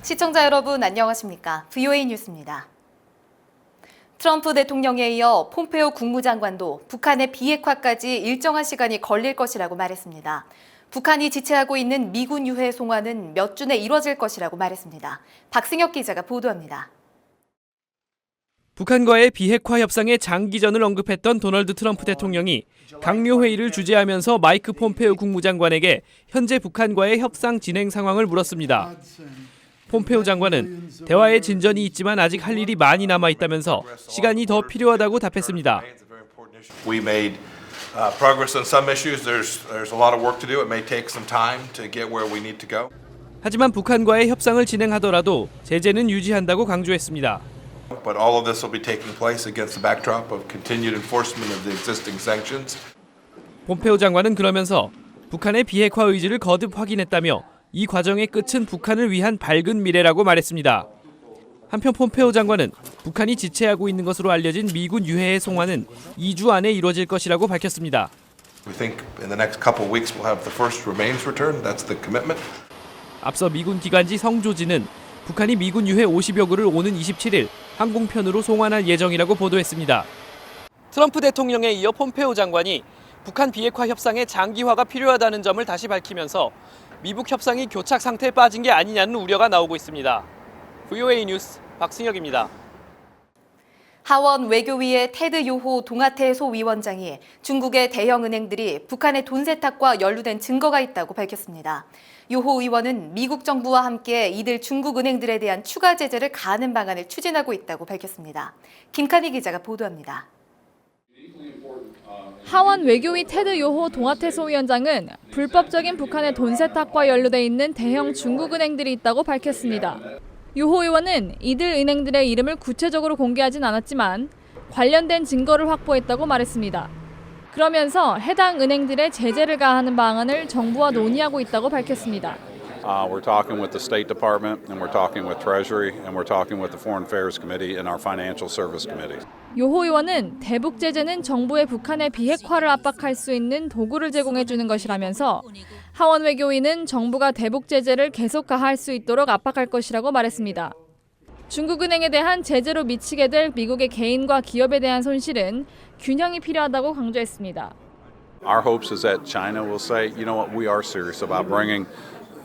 시청자 여러분 안녕하십니까? VOA 뉴스입니다. 트럼프 대통령에 이어 폼페오 국무장관도 북한의 비핵화까지 일정한 시간이 걸릴 것이라고 말했습니다. 북한이 지체하고 있는 미군 유해 송환은 몇 주 내 이뤄질 것이라고 말했습니다. 박승혁 기자가 보도합니다. 북한과의 비핵화 협상의 장기전을 언급했던 도널드 트럼프 대통령이 강요 회의를 주재하면서 마이크 폼페오 국무장관에게 현재 북한과의 협상 진행 상황을 물었습니다. 폼페오 장관은 대화에 진전이 있지만 아직 할 일이 많이 남아 있다면서 시간이 더 필요하다고 답했습니다. We made progress on some issues. There's a lot of work to do. It may take some time to get where we need to go. 하지만 북한과의 협상을 진행하더라도 제재는 유지한다고 강조했습니다. But all of this will be taking place against the backdrop of continued enforcement of the existing sanctions. 폼페오 장관은 그러면서 북한의 비핵화 의지를 거듭 확인했다며 이 과정의 끝은 북한을 위한 밝은 미래라고 말했습니다. 한편 폼페오 장관은 북한이 지체하고 있는 것으로 알려진 미군 유해의 송환은 2주 안에 이루어질 것이라고 밝혔습니다. We think in the next couple of weeks we'll have the first remains returned. That's the commitment. 앞서 미군 기관지 성조지는 북한이 미군 유해 50여 구를 오는 27일 항공편으로 송환할 예정이라고 보도했습니다. 트럼프 대통령에 이어 폼페오 장관이 북한 비핵화 협상의 장기화가 필요하다는 점을 다시 밝히면서 미북 협상이 교착 상태에 빠진 게 아니냐는 우려가 나오고 있습니다. VOA 뉴스 박승혁입니다. 하원 외교위의 테드 요호 동아태소위원장이 중국의 대형 은행들이 북한의 돈 세탁과 연루된 증거가 있다고 밝혔습니다. 요호 의원은 미국 정부와 함께 이들 중국 은행들에 대한 추가 제재를 가하는 방안을 추진하고 있다고 밝혔습니다. 김칸희 기자가 보도합니다. 하원 외교위 테드 요호 동아태소위원장은 불법적인 북한의 돈 세탁과 연루돼 있는 대형 중국 은행들이 있다고 밝혔습니다. 요호 의원은 이들 은행들의 이름을 구체적으로 공개하진 않았지만 관련된 증거를 확보했다고 말했습니다. 그러면서 해당 은행들의 제재를 가하는 방안을 정부와 논의하고 있다고 밝혔습니다. We're talking with the State Department, and we're talking with Treasury, and we're talking with the Foreign Affairs Committee and our Financial Service Committee. 요호 의원은 대북 제재는 정부의 북한의 비핵화를 압박할 수 있는 도구를 제공해 주는 것이라면서 하원 외교위는 정부가 대북 제재를 계속 가할 수 있도록 압박할 것이라고 말했습니다. 중국은행에 대한 제재로 미치게 될 미국의 개인과 기업에 대한 손실은 균형이 필요하다고 강조했습니다. Our hopes is that China will say, you know what, we are serious about bringing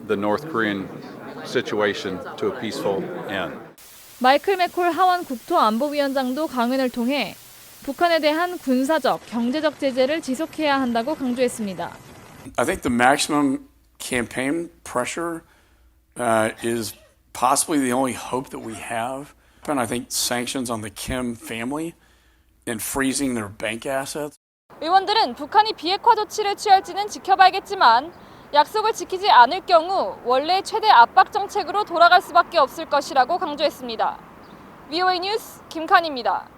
the North Korean situation to a peaceful end. 마이클 맥콜 하원 국토안보위원장도 강연을 통해 북한에 대한 군사적, 경제적 제재를 지속해야 한다고 강조했습니다. I think the maximum campaign pressure is possibly the only hope that we have. And I think sanctions on the Kim family and freezing their bank assets. 의원들은 북한이 비핵화 조치를 취할지는 지켜봐야겠지만 약속을 지키지 않을 경우 원래 최대 압박 정책으로 돌아갈 수밖에 없을 것이라고 강조했습니다. VOA 뉴스 김칸희입니다.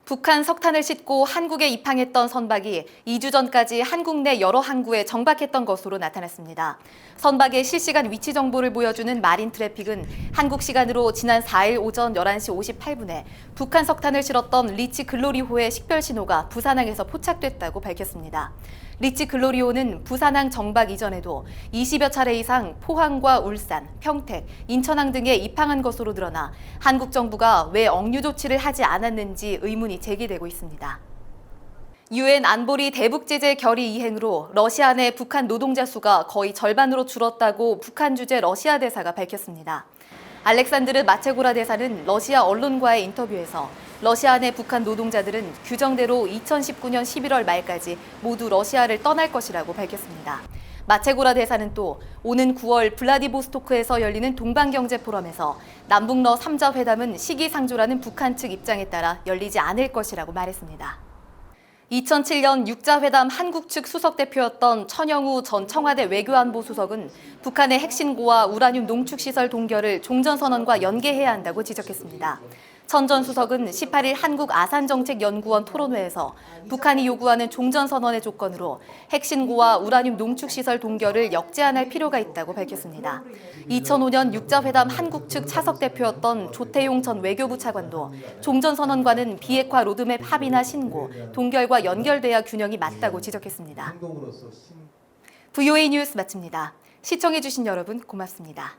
북한 석탄을 싣고 한국에 입항했던 선박이 2주 전까지 한국 내 여러 항구에 정박했던 것으로 나타났습니다. 선박의 실시간 위치 정보를 보여주는 마린 트래픽은 한국 시간으로 지난 4일 오전 11시 58분에 북한 석탄을 실었던 리치 글로리호의 식별 신호가 부산항에서 포착됐다고 밝혔습니다. 리치 글로리호는 부산항 정박 이전에도 20여 차례 이상 포항과 울산, 평택, 인천항 등에 입항한 것으로 드러나 한국 정부가 왜 억류 조치를 하지 않았는지 의문이 제기되고 있습니다. 유엔 안보리 대북 제재 결의 이행으로 러시아 내 북한 노동자 수가 거의 절반으로 줄었다고 북한 주재 러시아 대사가 밝혔습니다. 알렉산드르 마체고라 대사는 러시아 언론과의 인터뷰에서 러시아 내 북한 노동자들은 규정대로 2019년 11월 말까지 모두 러시아를 떠날 것이라고 밝혔습니다. 마체고라 대사는 또 오는 9월 블라디보스토크에서 열리는 동방경제 포럼에서 남북러 3자 회담은 시기상조라는 북한 측 입장에 따라 열리지 않을 것이라고 말했습니다. 2007년 육자회담 한국 측 수석 대표였던 천영우 전 청와대 외교안보수석은 북한의 핵신고와 우라늄 농축시설 동결을 종전선언과 연계해야 한다고 지적했습니다. 천 전 수석은 18일 한국 아산정책연구원 토론회에서 북한이 요구하는 종전선언의 조건으로 핵신고와 우라늄 농축시설 동결을 역제안할 필요가 있다고 밝혔습니다. 2005년 육자회담 한국 측 차석 대표였던 조태용 전 외교부 차관도 종전선언과는 비핵화 로드맵 합의나 신고, 동결과 연결돼야 균형이 맞다고 지적했습니다. VOA 뉴스 마칩니다. 시청해주신 여러분 고맙습니다.